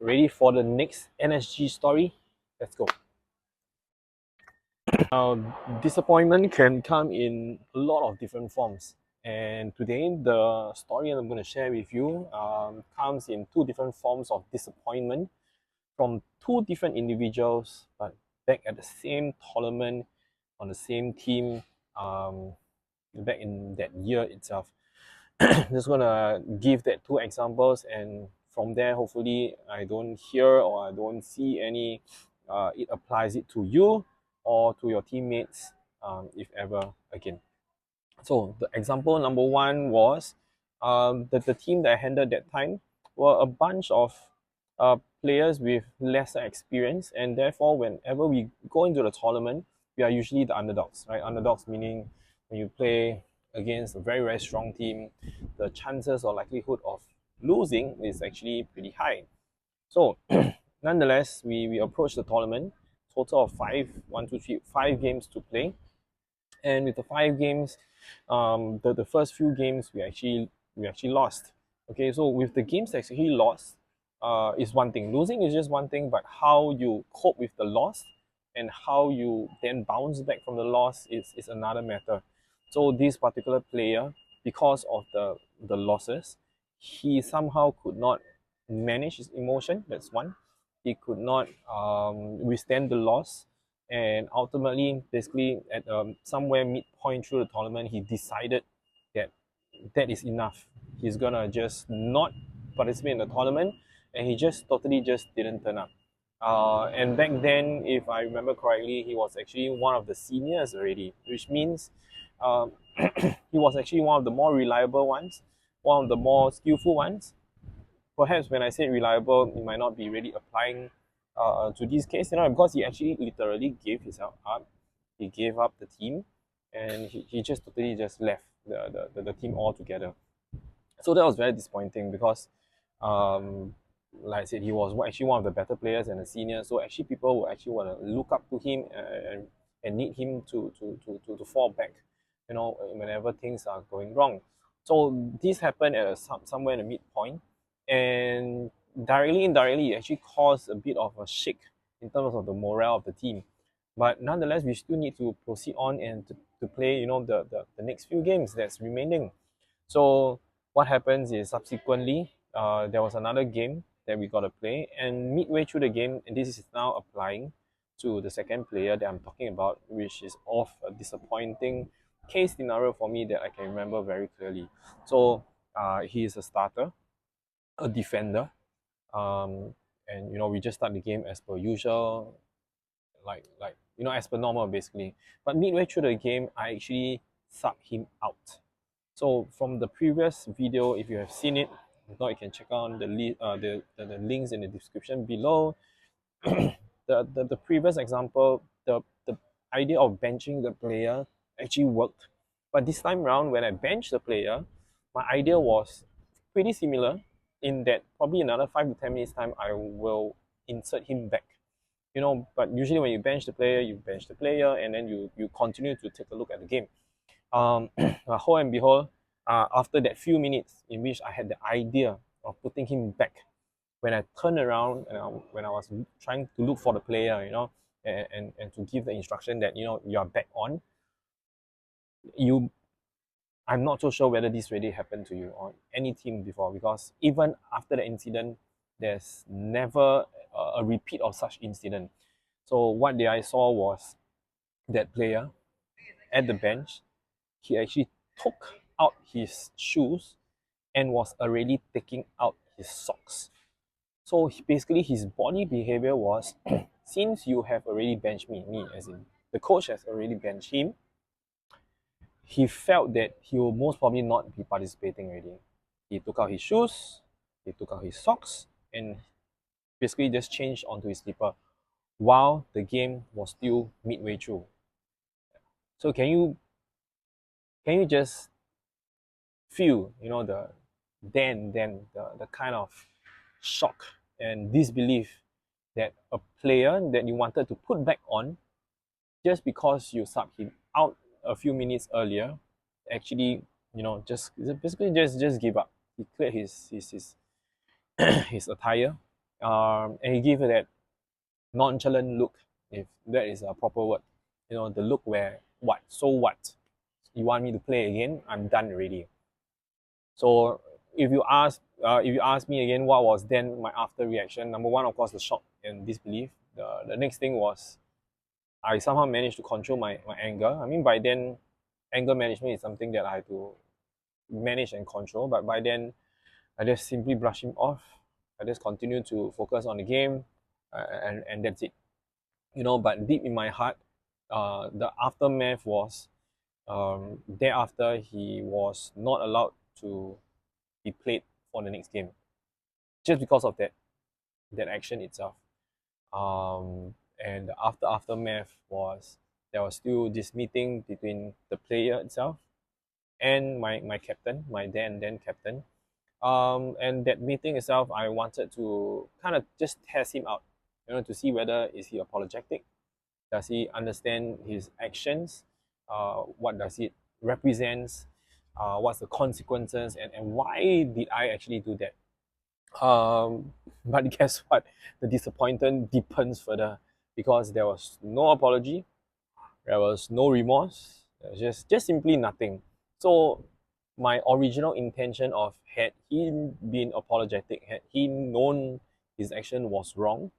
Ready for the next NSG story? Let's go. Now, disappointment can come in a lot of different forms. And today, the story I'm going to share with you comes in two different forms of disappointment from two different individuals, but back at the same tournament, on the same team, um, back in that year itself. Just gonna give that two examples, and from there, hopefully, I don't hear or I don't see any. It applies it to you or to your teammates, if ever again. So the example number one was the team that I handled that time were a bunch of players with lesser experience, and therefore, whenever we go into the tournament, we are usually the underdogs, right? Underdogs meaning when you play against a very, very strong team, the chances or likelihood of losing is actually pretty high. So, nonetheless, we approached the tournament, total of five games to play, and with the five games, the first few games we actually lost. Okay, so with the games that actually lost, is one thing. Losing is just one thing, but how you cope with the loss and how you then bounce back from the loss is another matter. So this particular player, because of the losses, he somehow could not manage his emotion. That's one. He could not withstand the loss, and ultimately, basically, at somewhere midpoint through the tournament, he decided that that is enough. He's gonna just not participate in the tournament, and he just totally just didn't turn up. And back then, if I remember correctly, he was actually one of the seniors already, which means he was actually one of the more reliable ones, one of the more skillful ones. Perhaps when I say reliable, it might not be really applying to this case, because he actually literally gave himself up. He gave up the team, and he just totally just left the team altogether. So that was very disappointing because, um, like I said, he was actually one of the better players and a senior. So actually, people will actually want to look up to him and need him to fall back, whenever things are going wrong. So this happened at somewhere in the midpoint, and directly, indirectly, it actually caused a bit of a shake in terms of the morale of the team. But nonetheless, we still need to proceed on and to play, the next few games that's remaining. So what happens is subsequently, there was another game that we got to play, and midway through the game, and this is now applying to the second player that I'm talking about, which is of a disappointing case scenario for me that I can remember very clearly. So he is a starter, a defender, and we just start the game as per usual, as per normal basically. But midway through the game, I actually sub him out. So from the previous video, if you have seen it, if not, you can check out the links in the description below. The previous example, the idea of benching the player actually worked. But this time around, when I benched the player, my idea was pretty similar in that probably another 5 to 10 minutes time, I will insert him back. But usually when you bench the player, and then you continue to take a look at the game. Lo and behold, after that few minutes in which I had the idea of putting him back, when I turned around and when I was trying to look for the player, and to give the instruction that you are back on, I'm not so sure whether this really happened to you or any team before, because even after the incident, there's never a repeat of such incident. So what I saw was that player at the bench, he actually took out his shoes and was already taking out his socks. So basically, his body behavior was since you have already benched me, as in the coach has already benched him, he felt that he will most probably not be participating already. He took out his shoes, he took out his socks, and basically just changed onto his slipper while the game was still midway through. So can you just feel, the kind of shock and disbelief that a player that you wanted to put back on just because you subbed him out a few minutes earlier actually, just basically just give up. He cleared his his attire, And he gave her that nonchalant look, if that is a proper word. The look where, what? So what? You want me to play again? I'm done already. So if you ask me again, what was then my after reaction? Number one, of course, the shock and disbelief. The next thing was I somehow managed to control my anger. I mean, by then, anger management is something that I had to manage and control. But by then, I just simply brush him off. I just continue to focus on the game, and that's it. But deep in my heart, the aftermath was, thereafter he was not allowed to be played for the next game, just because of that action itself. And the aftermath was, there was still this meeting between the player itself and my captain, my then captain. And that meeting itself, I wanted to kind of just test him out, to see whether is he apologetic, does he understand his actions, what does it represents, what's the consequences, and why did I actually do that. But guess what? The disappointment deepens further, because there was no apology, there was no remorse, there was just simply nothing. So my original intention of, had he been apologetic, had he known his action was wrong,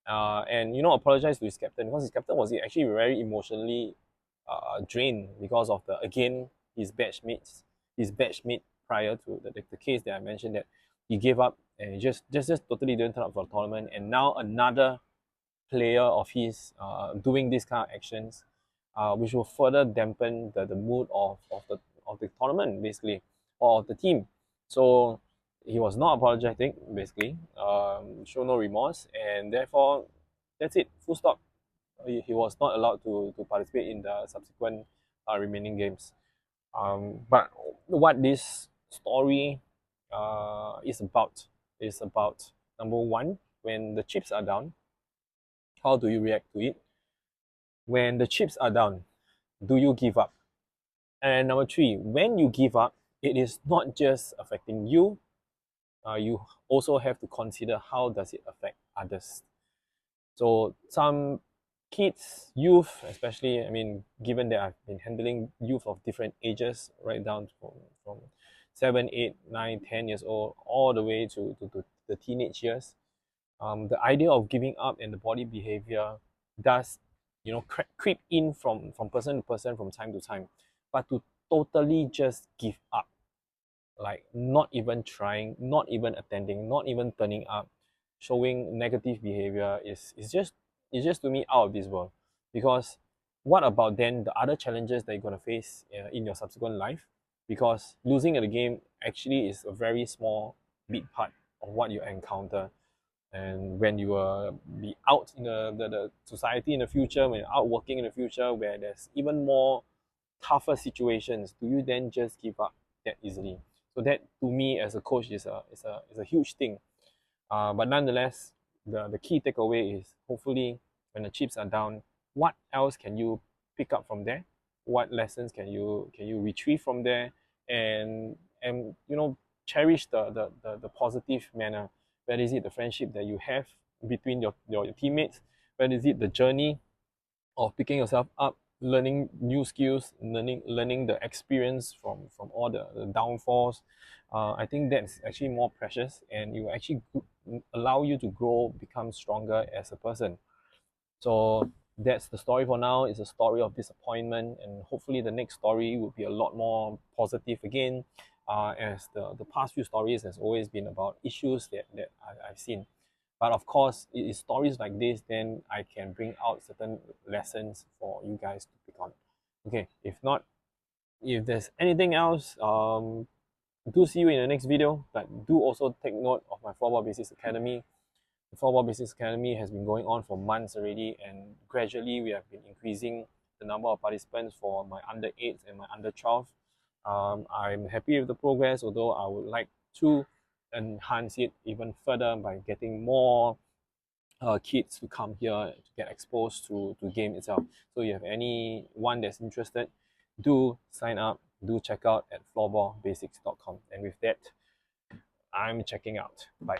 and apologize to his captain, because his captain was actually very emotionally drained because of his batchmate prior to the case that I mentioned, that he gave up and he just totally didn't turn up for the tournament, and now another player of his doing these kind of actions, which will further dampen the mood of the tournament, basically, or of the team. So he was not apologetic, basically, show no remorse, and therefore that's it, full stop. He was not allowed to participate in the subsequent remaining games. But what this story is about, number one, when the chips are down, how do you react to it? When the chips are down, do you give up? And number three, when you give up, it is not just affecting you. You also have to consider how does it affect others. So some kids, youth, especially, I mean, given that I've been handling youth of different ages, right down from 7, 8, 9, 10 years old, all the way to the teenage years, the idea of giving up and the body behavior does, creep in from person to person from time to time. But to totally just give up, like not even trying, not even attending, not even turning up, showing negative behavior is just to me out of this world. Because what about then the other challenges that you're going to face in your subsequent life? Because losing at the game actually is a very small bit part of what you encounter. And when you will be out in the society in the future, when you're out working in the future, where there's even more tougher situations, do you then just give up that easily? So that, to me as a coach, is a huge thing. But nonetheless, the key takeaway is, hopefully when the chips are down, what else can you pick up from there? What lessons can you retrieve from there? And cherish the positive manner. Where is it the friendship that you have between your teammates? Where is it the journey of picking yourself up, learning new skills, learning the experience from all the downfalls? I think that's actually more precious, and it will actually allow you to grow, become stronger as a person. So that's the story for now. It's a story of disappointment, and hopefully the next story will be a lot more positive again, as the past few stories has always been about issues that I've seen. But of course, it is stories like this, then I can bring out certain lessons for you guys to pick on. Okay, if not, if there's anything else, do see you in the next video. But do also take note of my Floorball Basics Academy. The Floorball Basics Academy has been going on for months already, and gradually we have been increasing the number of participants for my under 8s and my under 12. I'm happy with the progress, although I would like to enhance it even further by getting more kids to come here to get exposed to game itself. So if you have anyone that's interested, do sign up, do check out at floorballbasics.com. And with that, I'm checking out. Bye.